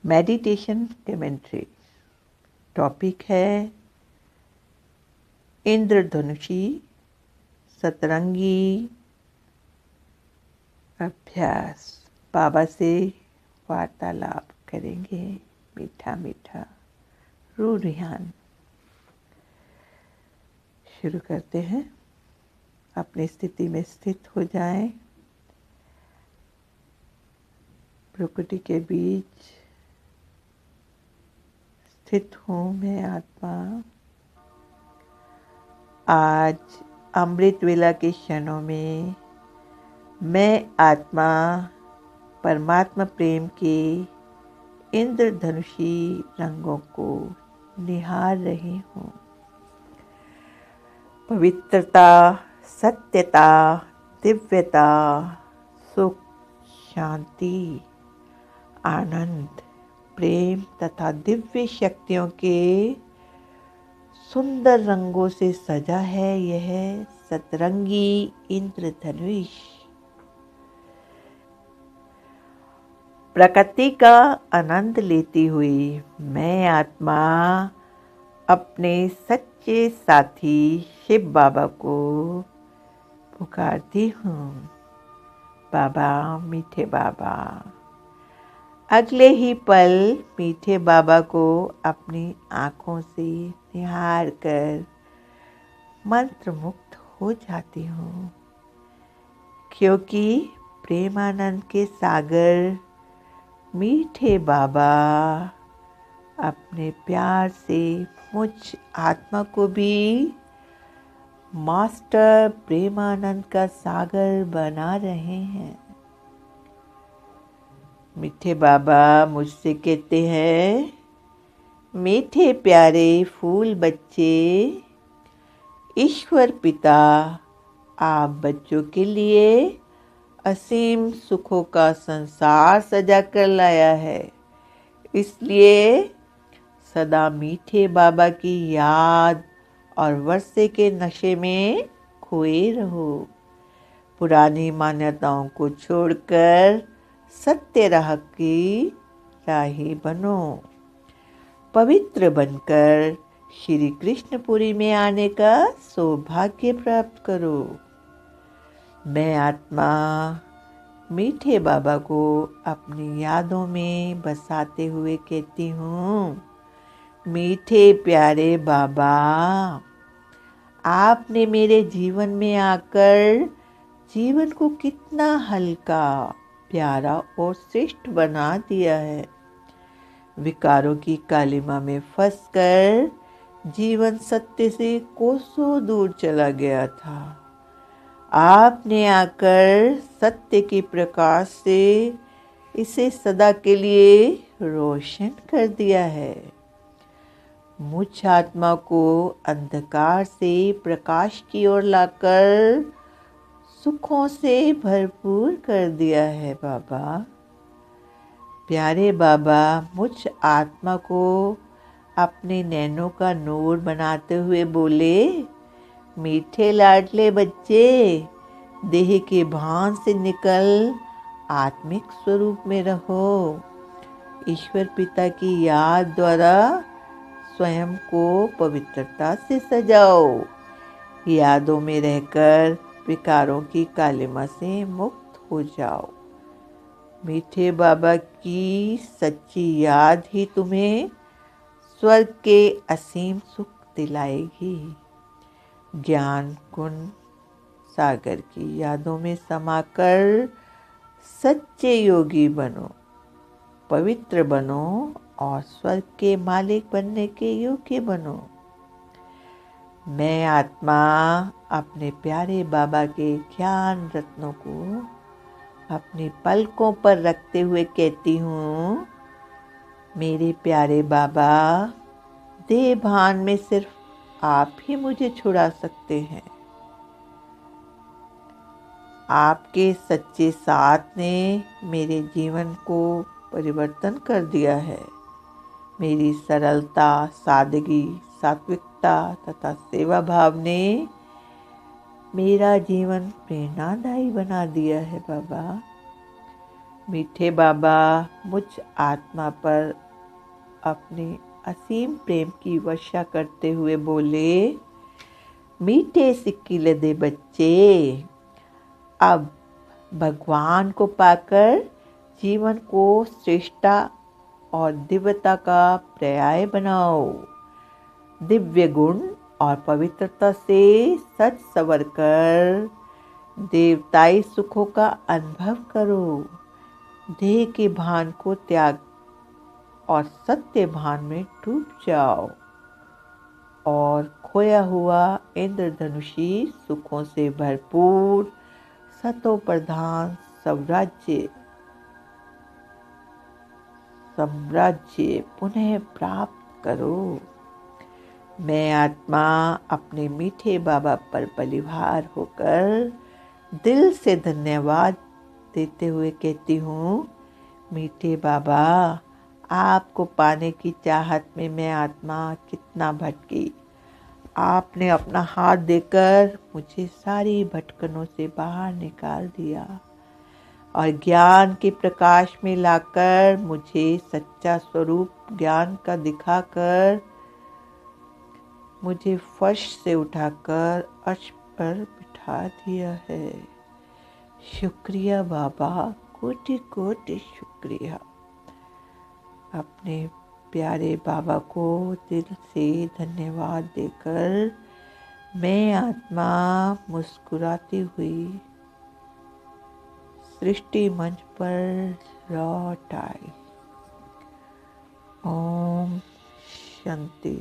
Meditation commentary. Topic है इंद्रधनुषी सतरंगी अभ्यास। बाबा से वार्तालाप करेंगे, मीठा मीठा रूह रिहान। शुरू करते हैं। अपनी स्थिति में स्थित हो जाएं। प्रकृति के बीच स्थित हूँ मैं आत्मा। आज अमृत वेला के क्षणों में मैं आत्मा परमात्मा प्रेम के इंद्रधनुषी रंगों को निहार रही हूँ। पवित्रता, सत्यता, दिव्यता, सुख, शांति, आनंद, प्रेम तथा दिव्य शक्तियों के सुंदर रंगों से सजा है यह सतरंगी इंद्रधनुष। प्रकृति का आनंद लेती हुई मैं आत्मा अपने सच्चे साथी शिव बाबा को पुकारती हूँ। बाबा, मीठे बाबा। अगले ही पल मीठे बाबा को अपनी आँखों से निहार कर मंत्रमुग्ध हो जाती हूँ, क्योंकि प्रेमानंद के सागर मीठे बाबा अपने प्यार से मुझ आत्मा को भी मास्टर प्रेमानंद का सागर बना रहे हैं। मीठे बाबा मुझसे कहते हैं, मीठे प्यारे फूल बच्चे, ईश्वर पिता आप बच्चों के लिए असीम सुखों का संसार सजा कर लाया है। इसलिए सदा मीठे बाबा की याद और वर्षे के नशे में खोए रहो। पुरानी मान्यताओं को छोड़कर सत्य राह की राही बनो। पवित्र बनकर श्री कृष्णपुरी में आने का सौभाग्य प्राप्त करो। मैं आत्मा मीठे बाबा को अपनी यादों में बसाते हुए कहती हूँ, मीठे प्यारे बाबा, आपने मेरे जीवन में आकर जीवन को कितना हल्का, प्यारा और श्रेष्ठ बना दिया है। विकारों की कालिमा में फंसकर जीवन सत्य से कोसों दूर चला गया था। आपने आकर सत्य के प्रकाश से इसे सदा के लिए रोशन कर दिया है। मुझ आत्मा को अंधकार से प्रकाश की ओर लाकर सुखों से भरपूर कर दिया है। बाबा, प्यारे बाबा, मुझ आत्मा को अपने नैनों का नूर बनाते हुए बोले, मीठे लाडले बच्चे, देह के भान से निकल आत्मिक स्वरूप में रहो। ईश्वर पिता की याद द्वारा स्वयं को पवित्रता से सजाओ। यादों में रहकर विकारों की कालिमा से मुक्त हो जाओ। मीठे बाबा की सच्ची याद ही तुम्हें स्वर्ग के असीम सुख दिलाएगी। ज्ञान कुंड सागर की यादों में समाकर सच्चे योगी बनो, पवित्र बनो और स्वर्ग के मालिक बनने के योग्य बनो। मैं आत्मा अपने प्यारे बाबा के ज्ञान रत्नों को अपनी पलकों पर रखते हुए कहती हूँ, मेरे प्यारे बाबा, देह भान में सिर्फ आप ही मुझे छुड़ा सकते हैं। आपके सच्चे साथ ने मेरे जीवन को परिवर्तन कर दिया है। मेरी सरलता, सादगी, सात्विकता तथा सेवा भाव ने मेरा जीवन प्रेरणादायी बना दिया है। बाबा, मीठे बाबा मुझ आत्मा पर अपने असीम प्रेम की वर्षा करते हुए बोले, मीठे सिक्किले दे बच्चे, अब भगवान को पाकर जीवन को श्रेष्ठता और दिव्यता का पर्याय बनाओ। दिव्य गुण और पवित्रता से सच संवर कर देवताई सुखों का अनुभव करो। देह के भान को त्याग और सत्य भान में डूब जाओ और खोया हुआ इंद्रधनुषी सुखों से भरपूर सतो प्रधान साम्राज्य पुनः प्राप्त करो। मैं आत्मा अपने मीठे बाबा पर बलिहार होकर दिल से धन्यवाद देते हुए कहती हूँ, मीठे बाबा, आपको पाने की चाहत में मैं आत्मा कितना भटकी। आपने अपना हाथ देकर मुझे सारी भटकनों से बाहर निकाल दिया और ज्ञान के प्रकाश में लाकर मुझे सच्चा स्वरूप ज्ञान का दिखाकर मुझे फर्श से उठाकर अर्श पर बिठा दिया है। शुक्रिया बाबा, कोटि कोटि शुक्रिया। अपने प्यारे बाबा को दिल से धन्यवाद देकर मैं आत्मा मुस्कुराती हुई सृष्टि मंच पर लौट आई। ओम शांति।